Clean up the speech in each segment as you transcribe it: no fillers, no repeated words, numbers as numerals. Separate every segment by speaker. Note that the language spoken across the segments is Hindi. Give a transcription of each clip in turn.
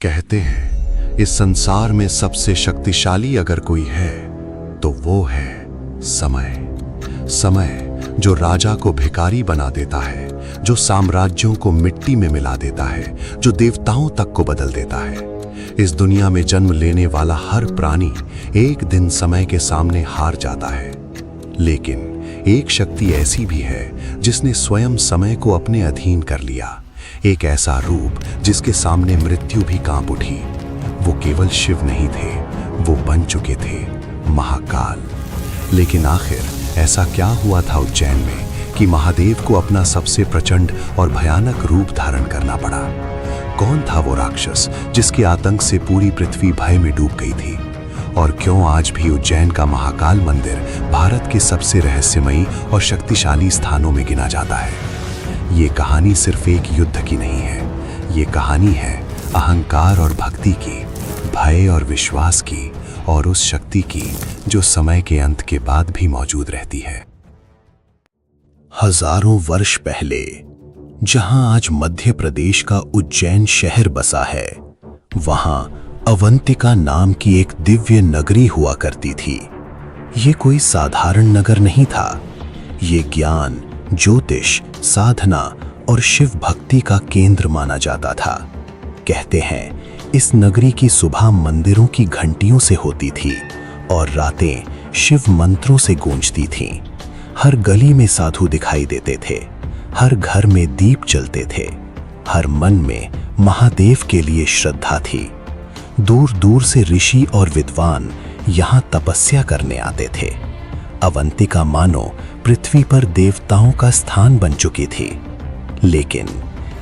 Speaker 1: कहते हैं इस संसार में सबसे शक्तिशाली अगर कोई है तो वो है समय। समय जो राजा को भिखारी बना देता है, जो साम्राज्यों को मिट्टी में मिला देता है, जो देवताओं तक को बदल देता है। इस दुनिया में जन्म लेने वाला हर प्राणी एक दिन समय के सामने हार जाता है, लेकिन एक शक्ति ऐसी भी है जिसने स्वयं समय को अपने अधीन कर लिया। एक ऐसा रूप जिसके सामने मृत्यु भी कांप उठी। वो केवल शिव नहीं थे, वो बन चुके थे महाकाल। लेकिन आखिर ऐसा क्या हुआ था उज्जैन में कि महादेव को अपना सबसे प्रचंड और भयानक रूप धारण करना पड़ा? कौन था वो राक्षस जिसके आतंक से पूरी पृथ्वी भय में डूब गई थी? और क्यों आज भी उज्जैन का महाकाल मंदिर भारत के सबसे रहस्यमयी और शक्तिशाली स्थानों में गिना जाता है? ये कहानी सिर्फ एक युद्ध की नहीं है, ये कहानी है अहंकार और भक्ति की, भय और विश्वास की, और उस शक्ति की जो समय के अंत के बाद भी मौजूद रहती है। हजारों वर्ष पहले जहां आज मध्य प्रदेश का उज्जैन शहर बसा है, वहां अवंतिका नाम की एक दिव्य नगरी हुआ करती थी। ये कोई साधारण नगर नहीं था, ये ज्ञान, ज्योतिष, साधना और शिव भक्ति का केंद्र माना जाता था। कहते हैं इस नगरी की सुबह मंदिरों की घंटियों से होती थी और रातें शिव मंत्रों से गूंजती थीं। हर गली में साधु दिखाई देते थे, हर घर में दीप जलते थे, हर मन में महादेव के लिए श्रद्धा थी। दूर दूर से ऋषि और विद्वान यहाँ तपस्या करने आते थे। अवंतिका मानो पृथ्वी पर देवताओं का स्थान बन चुकी थी। लेकिन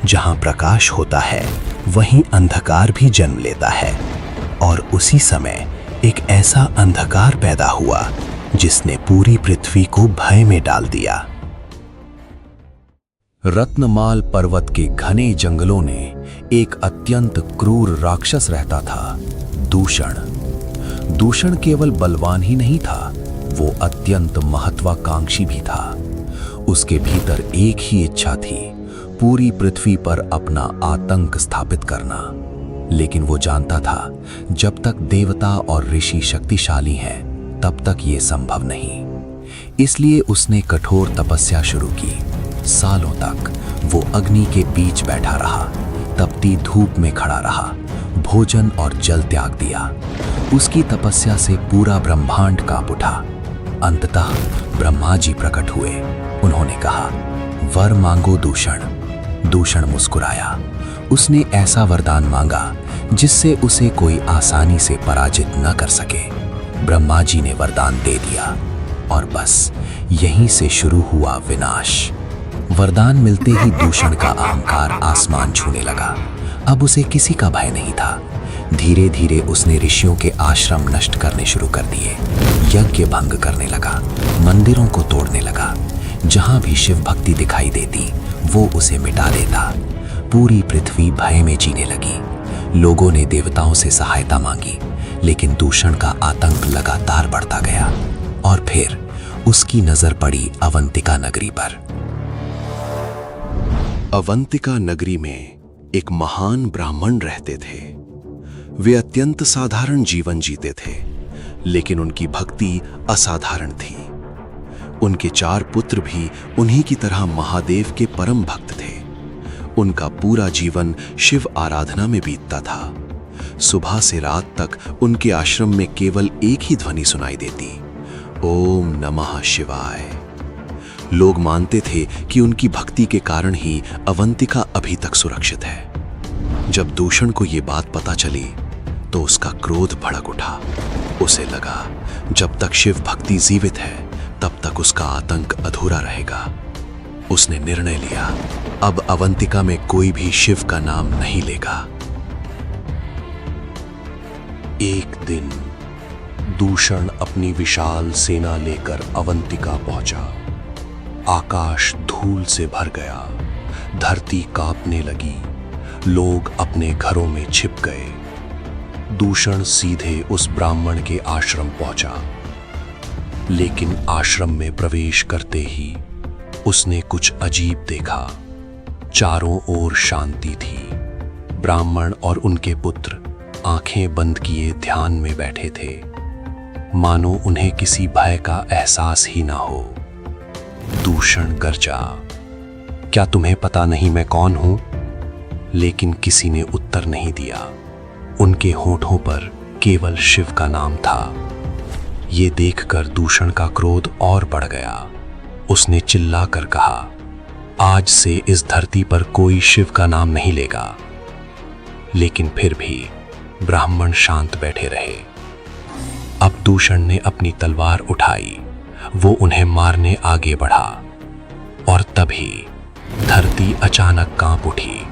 Speaker 1: जहाँ प्रकाश होता है वहीं अंधकार भी जन्म लेता है, और उसी समय एक ऐसा अंधकार पैदा हुआ जिसने पूरी पृथ्वी को भय में डाल दिया।
Speaker 2: रत्नमाल पर्वत के घने जंगलों ने एक अत्यंत क्रूर राक्षस रहता था, दूषण। दूषण केवल बलवान ही नहीं था, वो अत्यंत महत्वाकांक्षी भी था। उसके भीतर एक ही इच्छा थी, पूरी पृथ्वी पर अपना आतंक स्थापित करना। लेकिन वो जानता था जब तक देवता और ऋषि शक्तिशाली हैं, तब तक ये संभव नहीं। इसलिए उसने कठोर तपस्या शुरू की। सालों तक वो अग्नि के बीच बैठा रहा, तपती धूप में खड़ा रहा, भोजन और जल त्याग दिया। उसकी तपस्या से पूरा ब्रह्मांड कांप उठा। अंततः ब्रह्मा जी प्रकट हुए। उन्होंने कहा, वर मांगो दूषण। दूषण मुस्कुराया। उसने ऐसा वरदान मांगा जिससे उसे कोई आसानी से पराजित न कर सके। ब्रह्मा जी ने वरदान दे दिया और बस यहीं से शुरू हुआ विनाश। वरदान मिलते ही दूषण का अहंकार आसमान छूने लगा। अब उसे किसी का भय नहीं था। धीरे धीरे उसने ऋषियों के आश्रम नष्ट करने शुरू कर दिए, यज्ञ भंग करने लगा, मंदिरों को तोड़ने लगा। जहां भी शिव भक्ति दिखाई देती वो उसे मिटा देता। पूरी पृथ्वी भय में जीने लगी। लोगों ने देवताओं से सहायता मांगी, लेकिन दूषण का आतंक लगातार बढ़ता गया। और फिर उसकी नजर पड़ी अवंतिका नगरी पर।
Speaker 1: अवंतिका नगरी में एक महान ब्राह्मण रहते थे। वे अत्यंत साधारण जीवन जीते थे, लेकिन उनकी भक्ति असाधारण थी। उनके 4 पुत्र भी उन्हीं की तरह महादेव के परम भक्त थे। उनका पूरा जीवन शिव आराधना में बीतता था। सुबह से रात तक उनके आश्रम में केवल एक ही ध्वनि सुनाई देती, ओम नमः शिवाय। लोग मानते थे कि उनकी भक्ति के कारण ही अवंतिका अभी तक सुरक्षित है। जब दूषण को ये बात पता चली तो उसका क्रोध भड़क उठा। उसे लगा जब तक शिव भक्ति जीवित है तब तक उसका आतंक अधूरा रहेगा। उसने निर्णय लिया, अब अवंतिका में कोई भी शिव का नाम नहीं लेगा। एक दिन दूषण अपनी विशाल सेना लेकर अवंतिका पहुंचा। आकाश धूल से भर गया, धरती कांपने लगी, लोग अपने घरों में छिप गए। दूषण सीधे उस ब्राह्मण के आश्रम पहुंचा, लेकिन आश्रम में प्रवेश करते ही उसने कुछ अजीब देखा। चारों ओर शांति थी, ब्राह्मण और उनके पुत्र आंखें बंद किए ध्यान में बैठे थे, मानो उन्हें किसी भय का एहसास ही ना हो। दूषण गरजा, क्या तुम्हें पता नहीं मैं कौन हूं? लेकिन किसी ने उत्तर नहीं दिया। उनके होठों पर केवल शिव का नाम था। ये देखकर दूषण का क्रोध और बढ़ गया। उसने चिल्लाकर कहा, आज से इस धरती पर कोई शिव का नाम नहीं लेगा। लेकिन फिर भी ब्राह्मण शांत बैठे रहे। अब दूषण ने अपनी तलवार उठाई। वो उन्हें मारने आगे बढ़ा और तभी धरती अचानक कांप उठी।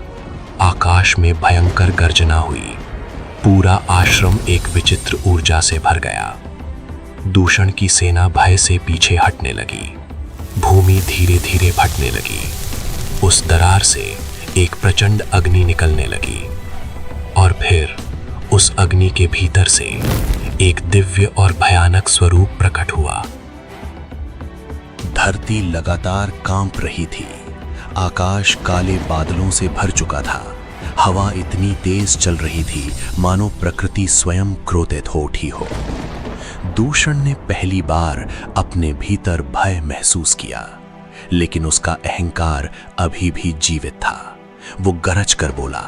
Speaker 1: आकाश में भयंकर गर्जना हुई। पूरा आश्रम एक विचित्र ऊर्जा से भर गया। दूषण की सेना भय से पीछे हटने लगी। भूमि धीरे धीरे फटने लगी। उस दरार से एक प्रचंड अग्नि निकलने लगी और फिर उस अग्नि के भीतर से एक दिव्य और भयानक स्वरूप प्रकट हुआ।
Speaker 2: धरती लगातार कांप रही थी। आकाश काले बादलों से भर चुका था। हवा इतनी तेज चल रही थी मानो प्रकृति स्वयं क्रोधित हो उठी हो। दूषण ने पहली बार अपने भीतर भय महसूस किया, लेकिन उसका अहंकार अभी भी जीवित था। वो गरज कर बोला,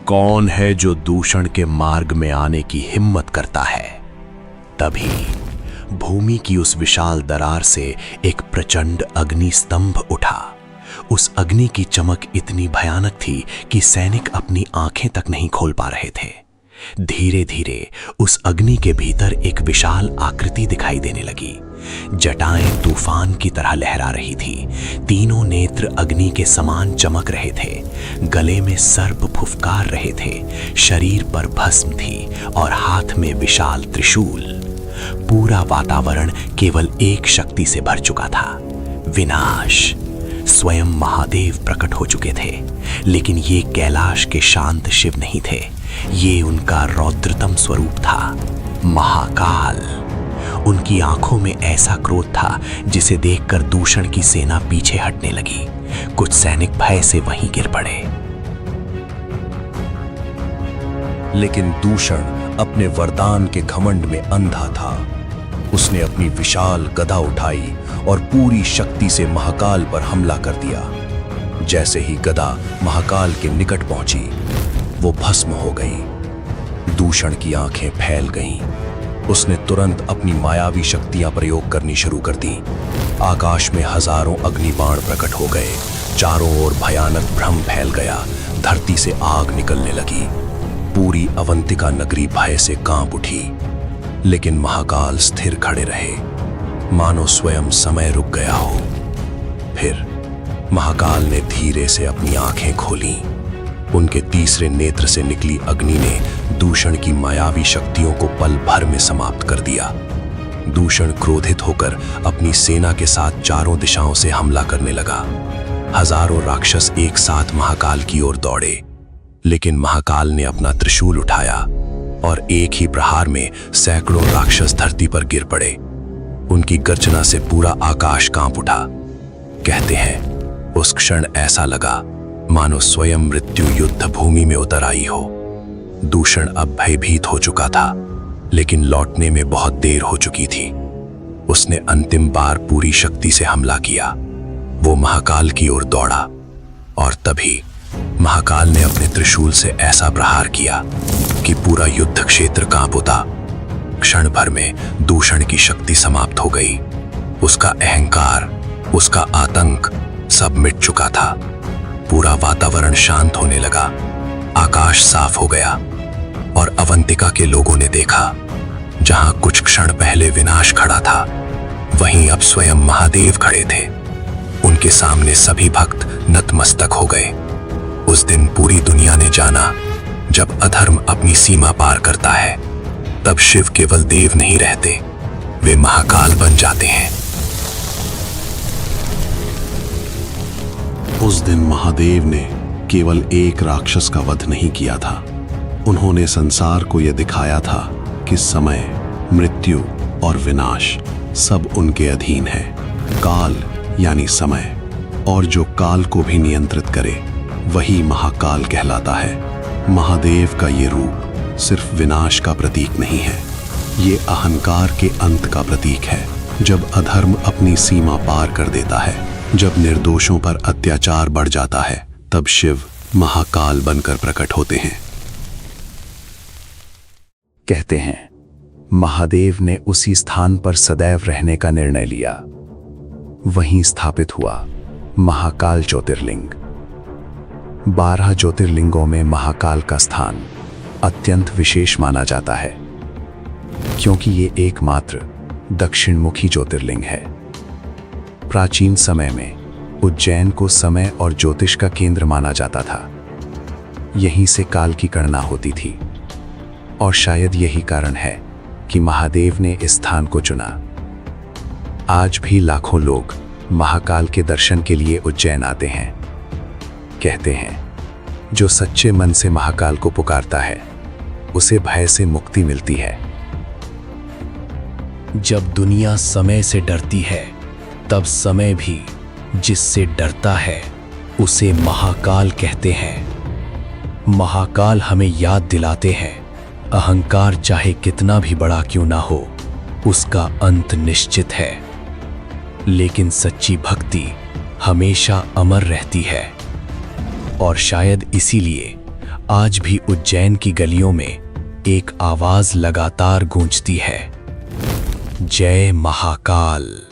Speaker 2: कौन है जो दूषण के मार्ग में आने की हिम्मत करता है? तभी भूमि की उस विशाल दरार से एक प्रचंड अग्नि स्तंभ उठा। उस अग्नि की चमक इतनी भयानक थी कि सैनिक अपनी आंखें तक नहीं खोल पा रहे थे। धीरे धीरे उस अग्नि के भीतर एक विशाल आकृति दिखाई देने लगी। जटाएं तूफान की तरह लहरा रही थी। तीनों नेत्र अग्नि के समान चमक रहे थे। गले में सर्प फुफकार रहे थे। शरीर पर भस्म थी और हाथ में विशाल त्रिशूल। पूरा वातावरण केवल एक शक्ति से भर चुका था, विनाश। स्वयं महादेव प्रकट हो चुके थे, लेकिन ये कैलाश के शांत शिव नहीं थे। ये उनका रौद्रतम स्वरूप था, महाकाल। उनकी आंखों में ऐसा क्रोध था जिसे देखकर दूषण की सेना पीछे हटने लगी। कुछ सैनिक भय से वहीं गिर पड़े। लेकिन दूषण अपने वरदान के घमंड में अंधा था। उसने अपनी विशाल गदा उठाई और पूरी शक्ति से महाकाल पर हमला कर दिया। जैसे ही गदा महाकाल के निकट पहुंची, वो भस्म हो गई। दूषण की आंखें फैल गईं। उसने तुरंत अपनी मायावी शक्तियां प्रयोग करनी शुरू कर दी। आकाश में हजारों अग्निबाण प्रकट हो गए। चारों ओर भयानक भ्रम फैल गया। धरती से आग निकलने लगी। पूरी अवंतिका नगरी भय से कांप उठी। लेकिन महाकाल स्थिर खड़े रहे, मानो स्वयं समय रुक गया हो। फिर महाकाल ने धीरे से अपनी आंखें खोली। उनके तीसरे नेत्र से निकली अग्नि ने दूषण की मायावी शक्तियों को पल भर में समाप्त कर दिया। दूषण क्रोधित होकर अपनी सेना के साथ चारों दिशाओं से हमला करने लगा। हजारों राक्षस एक साथ महाकाल की ओर दौड़े, लेकिन महाकाल ने अपना त्रिशूल उठाया और एक ही प्रहार में सैकड़ों राक्षस धरती पर गिर पड़े। उनकी गर्जना से पूरा आकाश कांप उठा। कहते हैं उस क्षण ऐसा लगा मानो स्वयं मृत्यु युद्ध भूमि में उतर आई हो। दूषण अब भयभीत हो चुका था, लेकिन लौटने में बहुत देर हो चुकी थी। उसने अंतिम बार पूरी शक्ति से हमला किया। वो महाकाल की ओर दौड़ा और तभी महाकाल ने अपने त्रिशूल से ऐसा प्रहार किया कि पूरा युद्ध क्षेत्र कांप उठा। क्षण भर में दूषण की शक्ति समाप्त हो गई। उसका अहंकार, उसका आतंक सब मिट चुका था। पूरा वातावरण शांत होने लगा। आकाश साफ हो गया और अवंतिका के लोगों ने देखा, जहां कुछ क्षण पहले विनाश खड़ा था, वहीं अब स्वयं महादेव खड़े थे। उनके सामने सभी भक्त नतमस्तक हो गए। उस दिन पूरी दुनिया ने जाना, जब अधर्म अपनी सीमा पार करता है, तब शिव केवल देव नहीं रहते, वे महाकाल बन जाते हैं।
Speaker 1: उस दिन महादेव ने केवल एक राक्षस का वध नहीं किया था। उन्होंने संसार को यह दिखाया था कि समय, मृत्यु और विनाश सब उनके अधीन है। काल यानी समय, और जो काल को भी नियंत्रित करे वही महाकाल कहलाता है। महादेव का ये रूप सिर्फ विनाश का प्रतीक नहीं है, ये अहंकार के अंत का प्रतीक है। जब अधर्म अपनी सीमा पार कर देता है, जब निर्दोषों पर अत्याचार बढ़ जाता है, तब शिव महाकाल बनकर प्रकट होते हैं।
Speaker 2: कहते हैं महादेव ने उसी स्थान पर सदैव रहने का निर्णय लिया। वहीं स्थापित हुआ महाकाल ज्योतिर्लिंग। 12 ज्योतिर्लिंगों में महाकाल का स्थान अत्यंत विशेष माना जाता है, क्योंकि ये एकमात्र दक्षिणमुखी ज्योतिर्लिंग है। प्राचीन समय में उज्जैन को समय और ज्योतिष का केंद्र माना जाता था। यहीं से काल की गणना होती थी, और शायद यही कारण है कि महादेव ने इस स्थान को चुना। आज भी लाखों लोग महाकाल के दर्शन के लिए उज्जैन आते हैं। कहते हैं जो सच्चे मन से महाकाल को पुकारता है, उसे भय से मुक्ति मिलती है। जब दुनिया समय से डरती है, तब समय भी जिससे डरता है उसे महाकाल कहते हैं। महाकाल हमें याद दिलाते हैं, अहंकार चाहे कितना भी बड़ा क्यों ना हो, उसका अंत निश्चित है, लेकिन सच्ची भक्ति हमेशा अमर रहती है। और शायद इसीलिए आज भी उज्जैन की गलियों में एक आवाज लगातार गूंजती है, जय महाकाल।